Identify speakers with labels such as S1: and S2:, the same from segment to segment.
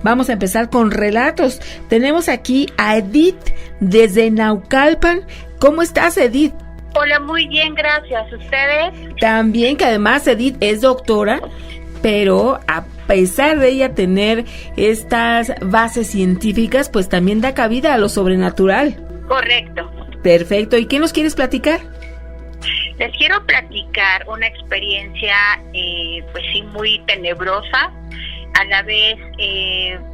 S1: Vamos a empezar con relatos. Tenemos aquí a Edith desde Naucalpan. ¿Cómo estás, Edith?
S2: Hola, muy bien, gracias. ¿Ustedes?
S1: También, que además Edith es doctora, pero a pesar de ella tener estas bases científicas, pues también da cabida a lo sobrenatural.
S2: Correcto.
S1: Perfecto. ¿Y qué nos quieres platicar?
S2: Les quiero platicar una experiencia, pues sí, muy tenebrosa, a la vez,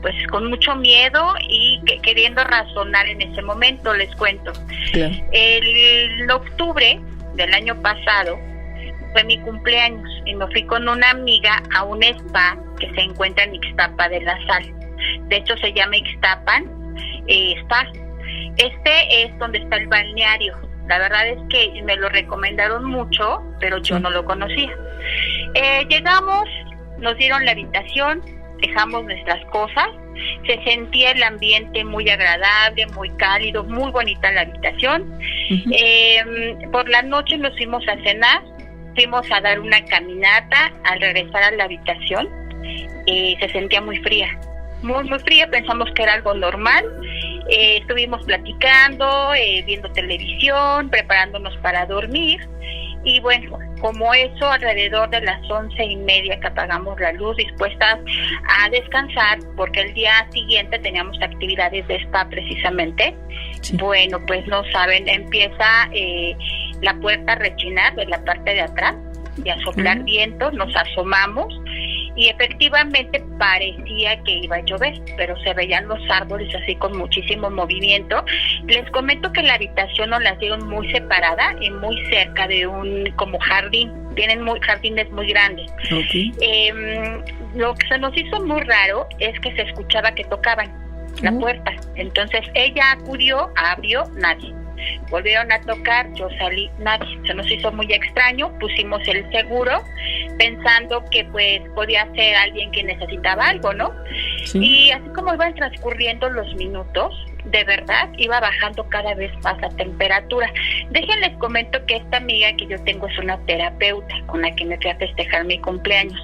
S2: pues con mucho miedo y queriendo razonar en ese momento. Les cuento.
S1: Claro.
S2: El octubre del año pasado fue mi cumpleaños y me fui con una amiga a un spa que se encuentra en Ixtapa de la Sal. De hecho, se llama Ixtapan Spa. Este es donde está el balneario. La verdad es que me lo recomendaron mucho, pero yo no lo conocía. Llegamos, nos dieron la habitación, dejamos nuestras cosas, se sentía el ambiente muy agradable, muy cálido, muy bonita la habitación. Por la noche nos fuimos a cenar, fuimos a dar una caminata. Al regresar a la habitación, se sentía muy fría, muy fría. Pensamos que era algo normal. Estuvimos platicando, viendo televisión, preparándonos para dormir. Y bueno, como eso, alrededor de las 11:30 que apagamos la luz, dispuestas a descansar, porque el día siguiente teníamos actividades de spa precisamente. Sí. Bueno, pues no saben, empieza la puerta a rechinar de la parte de atrás y a soplar viento. Nos asomamos y efectivamente parecía que iba a llover, pero se veían los árboles así con muchísimo movimiento. Les comento que la habitación nos la dieron muy separada y muy cerca de un como jardín. Tienen jardines muy grandes. Okay. Lo que se nos hizo muy raro es que se escuchaba que tocaban la puerta. Entonces ella acudió, abrió, nadie. Volvieron a tocar, yo salí, nadie. Se nos hizo muy extraño, pusimos el seguro pensando que pues podía ser alguien que necesitaba algo, ¿no? Sí. Y así como iban transcurriendo los minutos, de verdad iba bajando cada vez más la temperatura. Déjenles comento que esta amiga que yo tengo es una terapeuta con la que me fui a festejar mi cumpleaños.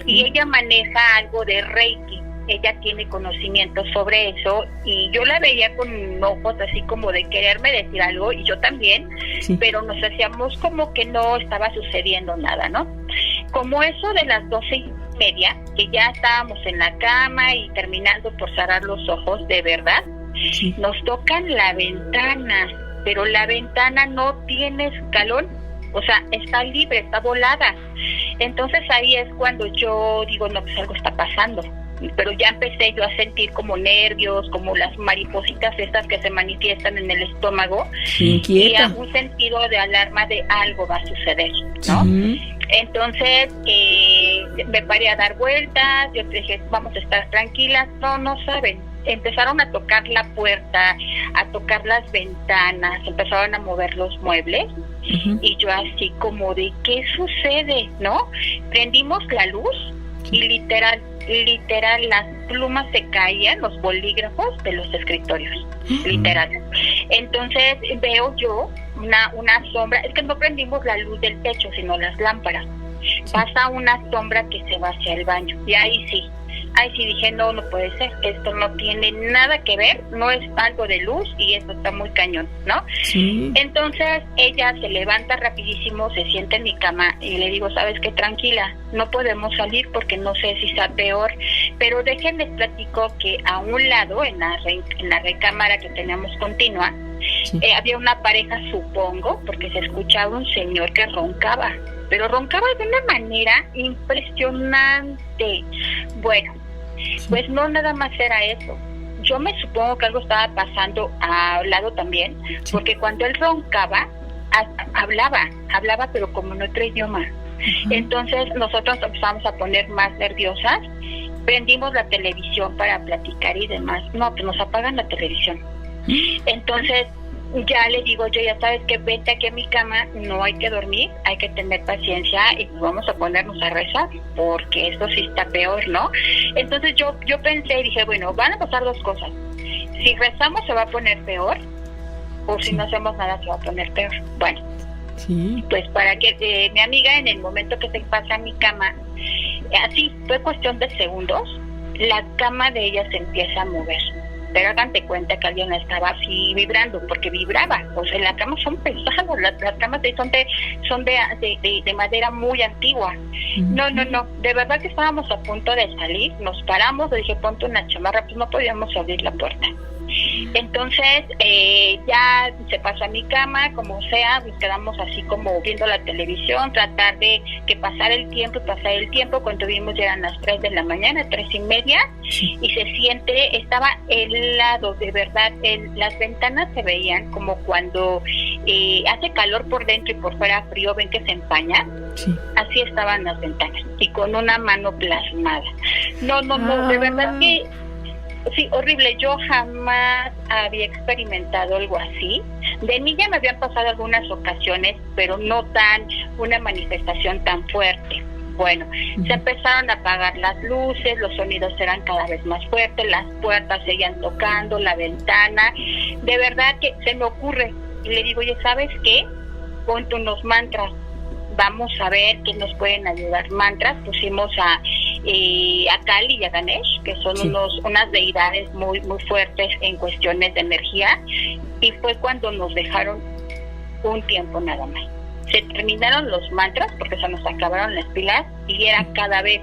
S2: Y ella maneja algo de Reiki. Ella tiene conocimiento sobre eso y yo la veía con ojos así como de quererme decir algo y yo también, sí. Pero nos hacíamos como que no estaba sucediendo nada, ¿no? Como eso de las 12:30, que ya estábamos en la cama y terminando por cerrar los ojos, de verdad, sí. Nos tocan la ventana, pero la ventana no tiene escalón, o sea, está libre, está volada. Entonces ahí es cuando yo digo, no, pues algo está pasando. Pero ya empecé yo a sentir como nervios, como las maripositas estas que se manifiestan en el estómago. Inquieta. Y a un sentido de alarma de algo va a suceder, ¿no? Entonces me paré a dar vueltas, yo dije, vamos a estar tranquilas. No saben, empezaron a tocar la puerta, a tocar las ventanas, empezaron a mover los muebles. Y yo así como de, ¿qué sucede? ¿No? Prendimos la luz y literal las plumas se caían, los bolígrafos de los escritorios, literal. Entonces veo yo una sombra, es que no prendimos la luz del techo, sino las lámparas. Pasa una sombra que se va hacia el baño y ahí sí dije, no puede ser, esto no tiene nada que ver, no es algo de luz y esto está muy cañón, ¿no? Sí. Entonces ella se levanta rapidísimo, se sienta en mi cama y le digo, ¿sabes qué? Tranquila, no podemos salir porque no sé si está peor, pero déjenles platico que a un lado, en la recámara que teníamos continua, sí. Había una pareja, supongo, porque se escuchaba un señor que roncaba, pero roncaba de una manera impresionante. Bueno, pues no nada más era eso. Yo me supongo que algo estaba pasando al lado también, porque cuando él roncaba, hablaba pero como en otro idioma. Entonces nosotros empezamos a poner más nerviosas, prendimos la televisión para platicar y demás. No, pues nos apagan la televisión. Entonces ya le digo yo, ya sabes que vete aquí a mi cama, no hay que dormir, hay que tener paciencia y pues vamos a ponernos a rezar, porque esto sí está peor, ¿no? Entonces yo pensé y dije, bueno, van a pasar dos cosas. Si rezamos se va a poner peor, o si no hacemos nada se va a poner peor. Bueno, pues para que mi amiga en el momento que se pasa a mi cama, así fue cuestión de segundos, la cama de ella se empieza a mover. Pero háganse cuenta que alguien estaba así vibrando, porque vibraba. O sea, las camas son pesadas, las camas son de madera muy antigua. No, de verdad que estábamos a punto de salir, nos paramos, le dije, ponte una chamarra, pues no podíamos abrir la puerta. Entonces ya se pasó a mi cama, como sea, nos quedamos así como viendo la televisión, tratar de que pasara el tiempo, cuando vimos ya eran las 3 de la mañana, 3:30, y se siente, estaba helado, de verdad, las ventanas se veían como cuando hace calor por dentro y por fuera frío, ven que se empaña, así estaban las ventanas, y con una mano plasmada. No, de verdad que sí, horrible. Yo jamás había experimentado algo así. De niña me habían pasado algunas ocasiones, pero no una manifestación tan fuerte. Bueno, se empezaron a apagar las luces, los sonidos eran cada vez más fuertes, las puertas seguían tocando, la ventana. De verdad que se me ocurre, y le digo, oye, ¿sabes qué? Ponte unos mantras. Vamos a ver qué nos pueden ayudar. Mantras, pusimos a Kali y a Ganesh, que son unas deidades muy muy fuertes en cuestiones de energía, y fue cuando nos dejaron un tiempo nada más. Se terminaron los mantras porque se nos acabaron las pilas y era cada vez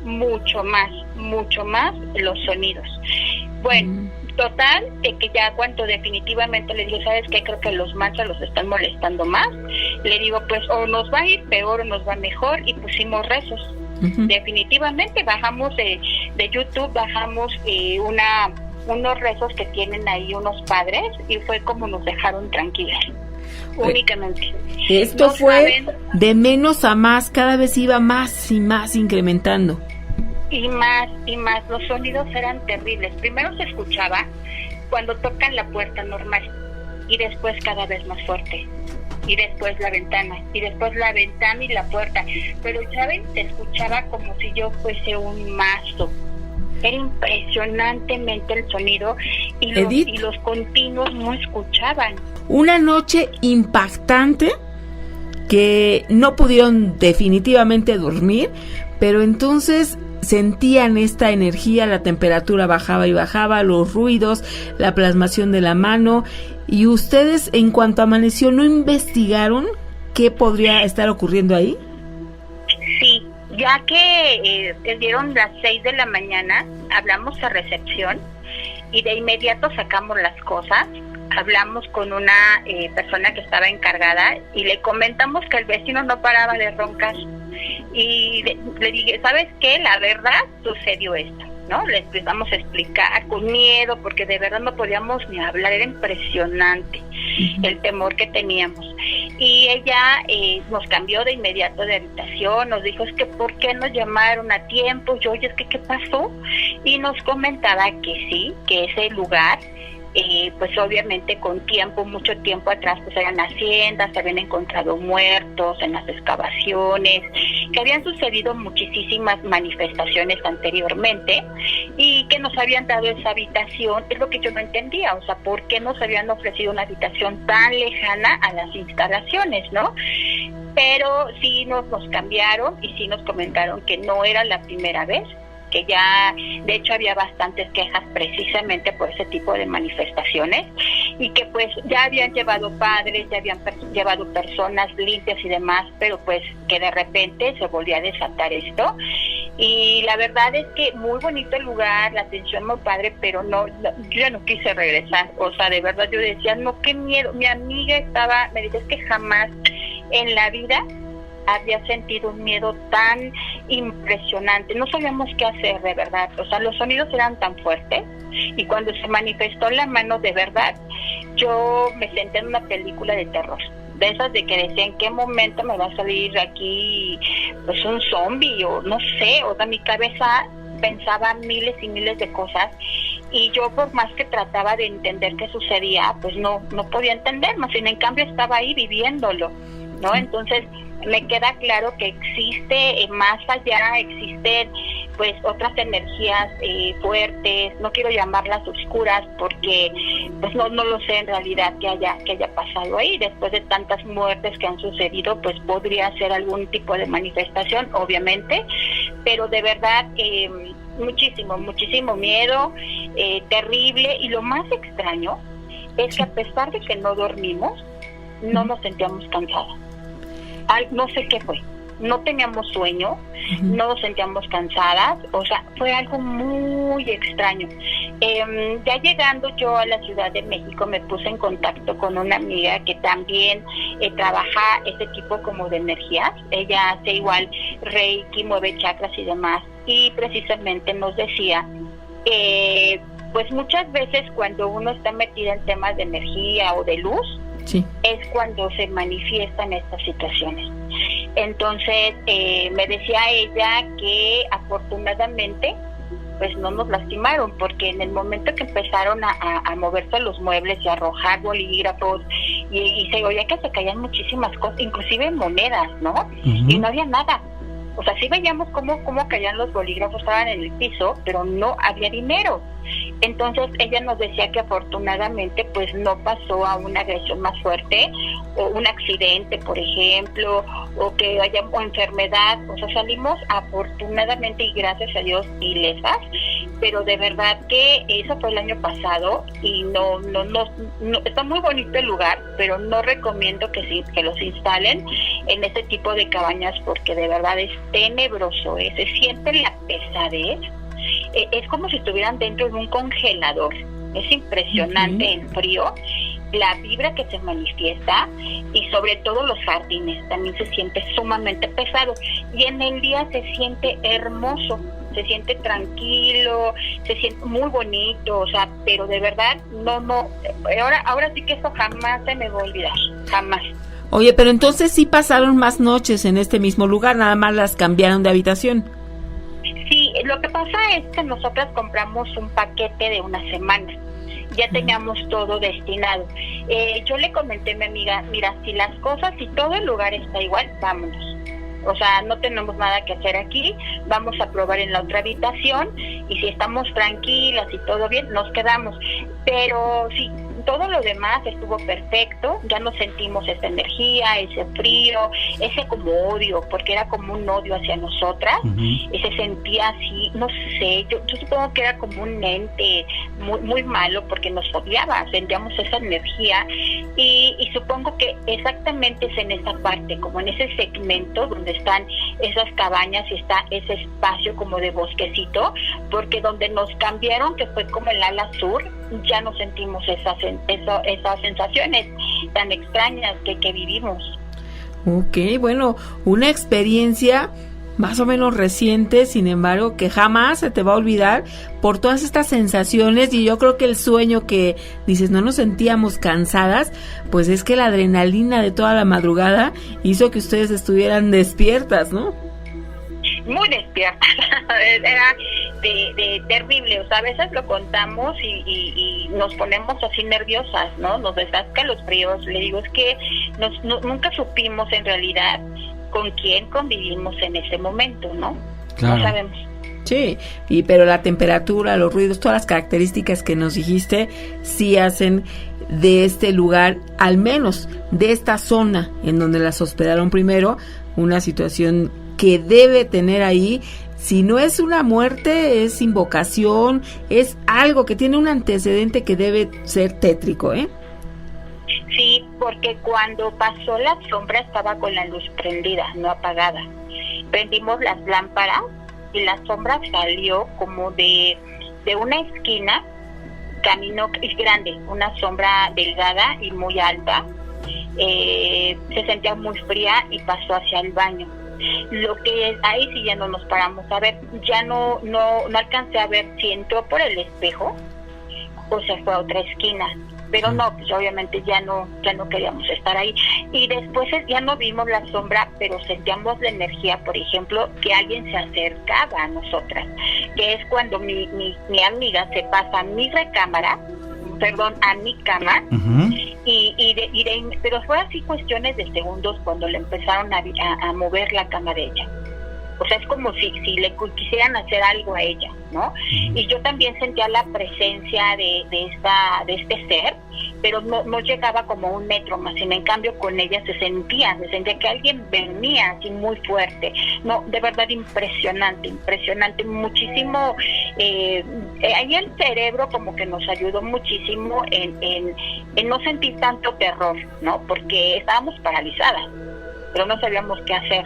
S2: mucho más los sonidos. Bueno, total, de que ya cuando definitivamente le dije, ¿sabes qué? Creo que los mantras los están molestando más. Le digo, pues o nos va a ir peor o nos va mejor, y pusimos rezos. Definitivamente bajamos de YouTube, bajamos unos rezos que tienen ahí unos padres, y fue como nos dejaron tranquilas. Únicamente.
S1: Esto fue de menos a más, cada vez iba más y más incrementando.
S2: Y más, los sonidos eran terribles. Primero se escuchaba cuando tocan la puerta normal, y después cada vez más fuerte, y después la ventana, y después la ventana y la puerta. Pero, ¿saben? Se escuchaba como si yo fuese un mazo. Era impresionantemente el sonido, y los continuos no escuchaban.
S1: Una noche impactante que no pudieron definitivamente dormir, pero entonces sentían esta energía, la temperatura bajaba y bajaba, los ruidos, la plasmación de la mano. ¿Y ustedes, en cuanto amaneció, no investigaron qué podría estar ocurriendo ahí?
S2: Sí, ya que dieron las 6 de la mañana, hablamos a recepción y de inmediato sacamos las cosas. Hablamos con una persona que estaba encargada y le comentamos que el vecino no paraba de roncar. Y le dije, ¿sabes qué? La verdad, sucedió esto, ¿no? Le empezamos a explicar con miedo, porque de verdad no podíamos ni hablar, era impresionante el temor que teníamos. Y ella nos cambió de inmediato de habitación, nos dijo, es que ¿por qué nos llamaron a tiempo? Yo, oye, es que ¿qué pasó? Y nos comentaba que sí, que ese lugar, pues obviamente con tiempo, mucho tiempo atrás, pues eran haciendas, se habían encontrado muertos en las excavaciones, que habían sucedido muchísimas manifestaciones anteriormente, y que nos habían dado esa habitación. Es lo que yo no entendía, o sea, ¿por qué nos habían ofrecido una habitación tan lejana a las instalaciones, no? Pero sí nos cambiaron, y sí nos comentaron que no era la primera vez, que ya, de hecho, había bastantes quejas precisamente por ese tipo de manifestaciones, y que pues ya habían llevado padres, ya habían llevado personas limpias y demás, pero pues que de repente se volvía a desatar esto. Y la verdad es que muy bonito el lugar, la atención muy padre, pero no, yo ya no quise regresar. O sea, de verdad yo decía, no, qué miedo. Mi amiga me dice, es que jamás en la vida había sentido un miedo tan impresionante. No sabíamos qué hacer, de verdad. O sea, los sonidos eran tan fuertes, y cuando se manifestó la mano, de verdad, yo me senté en una película de terror, de esas de que decía, ¿en qué momento me va a salir aquí pues un zombie? O no sé, o sea, mi cabeza pensaba miles y miles de cosas, y yo, por más que trataba de entender qué sucedía, pues no podía entender, más bien en cambio estaba ahí viviéndolo, ¿no? Entonces me queda claro que existe más allá, existen pues otras energías fuertes, no quiero llamarlas oscuras, porque pues no lo sé en realidad que haya pasado ahí. Después de tantas muertes que han sucedido, pues podría ser algún tipo de manifestación, obviamente, pero de verdad muchísimo miedo, terrible. Y lo más extraño es que a pesar de que no dormimos, no nos sentíamos cansadas. No sé qué fue, no teníamos sueño, no nos sentíamos cansadas, o sea, fue algo muy extraño. Ya llegando yo a la Ciudad de México, me puse en contacto con una amiga que también trabaja ese tipo como de energías. Ella hace igual Reiki, mueve chakras y demás, y precisamente nos decía pues muchas veces cuando uno está metida en temas de energía o de luz, sí, es cuando se manifiestan estas situaciones. Entonces me decía ella que afortunadamente pues no nos lastimaron, porque en el momento que empezaron a moverse los muebles y a arrojar bolígrafos y se oía que se caían muchísimas cosas, inclusive monedas, ¿no? Y no había nada. O sea, sí veíamos cómo caían los bolígrafos, estaban en el piso, pero no había dinero. Entonces ella nos decía que afortunadamente pues no pasó a una agresión más fuerte, o un accidente, por ejemplo, o que haya enfermedad. O sea, salimos afortunadamente y gracias a Dios ilesas, pero de verdad que eso fue el año pasado y no está muy bonito el lugar, pero no recomiendo que los instalen en ese tipo de cabañas, porque de verdad es tenebroso, se siente la pesadez. Es como si estuvieran dentro de un congelador. Es impresionante el frío, la vibra que se manifiesta, y sobre todo los jardines también se siente sumamente pesado, y en el día se siente hermoso, se siente tranquilo, se siente muy bonito. O sea, pero de verdad ahora sí que eso jamás se me va a olvidar, jamás.
S1: Oye, pero entonces sí pasaron más noches en este mismo lugar, nada más las cambiaron de habitación.
S2: Sí, lo que pasa es que nosotras compramos un paquete de una semana. Ya teníamos todo destinado. Yo le comenté a mi amiga, mira, si las cosas, si todo el lugar está igual, vámonos. O sea, no tenemos nada que hacer aquí, vamos a probar en la otra habitación, y si estamos tranquilas y todo bien, nos quedamos. Pero sí, todo lo demás estuvo perfecto, ya no sentimos esa energía, ese frío, ese como odio, porque era como un odio hacia nosotras, y se sentía así, no sé, yo supongo que era como un ente muy, muy malo, porque nos odiaba, sentíamos esa energía, y supongo que exactamente es en esa parte, como en ese segmento donde están esas cabañas y está ese espacio como de bosquecito, porque donde nos cambiaron, que fue como el ala sur, ya no sentimos esas sensaciones tan extrañas que vivimos.
S1: Ok, bueno, una experiencia más o menos reciente, sin embargo, que jamás se te va a olvidar por todas estas sensaciones. Y yo creo que el sueño que dices, no nos sentíamos cansadas, pues es que la adrenalina de toda la madrugada hizo que ustedes estuvieran despiertas, ¿no?
S2: Muy despiertas. Era de terrible. O sea, a veces lo contamos y nos ponemos así nerviosas, ¿no? Nos desasca los fríos. Le digo, es que nunca supimos en realidad con quién convivimos en ese momento, ¿no? Claro. No sabemos.
S1: Sí, pero la temperatura, los ruidos, todas las características que nos dijiste, sí hacen de este lugar, al menos de esta zona en donde las hospedaron primero, una situación que debe tener ahí. Si no es una muerte, es invocación, es algo que tiene un antecedente que debe ser tétrico, ¿eh?
S2: Sí, porque cuando pasó la sombra estaba con la luz prendida, no apagada. Prendimos las lámparas y la sombra salió como de una esquina, caminó, es grande, una sombra delgada y muy alta, se sentía muy fría y pasó hacia el baño. Lo que ahí sí ya no nos paramos a ver, ya no alcancé a ver si entró por el espejo o se fue a otra esquina, pero no, pues obviamente ya no queríamos estar ahí. Y después ya no vimos la sombra, pero sentíamos la energía, por ejemplo, que alguien se acercaba a nosotras, que es cuando mi amiga se pasa a mi recámara, a mi cama, pero fue así cuestiones de segundos cuando le empezaron a mover la cama de ella. O sea, es como si le quisieran hacer algo a ella, ¿no? Y yo también sentía la presencia de este ser, pero no llegaba como 1 metro más. En cambio, con ella se sentía que alguien venía así muy fuerte. No, de verdad impresionante, muchísimo. Ahí el cerebro como que nos ayudó muchísimo en no sentir tanto terror, ¿no? Porque estábamos paralizadas, pero no sabíamos qué hacer.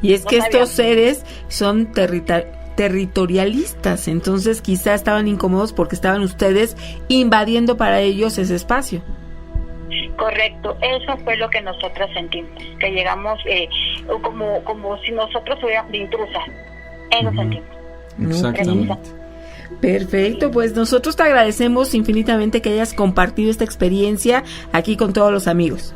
S1: Y es que estos seres son territorialistas, entonces quizá estaban incómodos porque estaban ustedes invadiendo para ellos ese espacio.
S2: Correcto, eso fue lo que nosotras sentimos, que llegamos como si nosotros fuéramos de intrusas, eso sentimos.
S3: Exactamente.
S1: Perfecto, pues nosotros te agradecemos infinitamente que hayas compartido esta experiencia aquí con todos los amigos.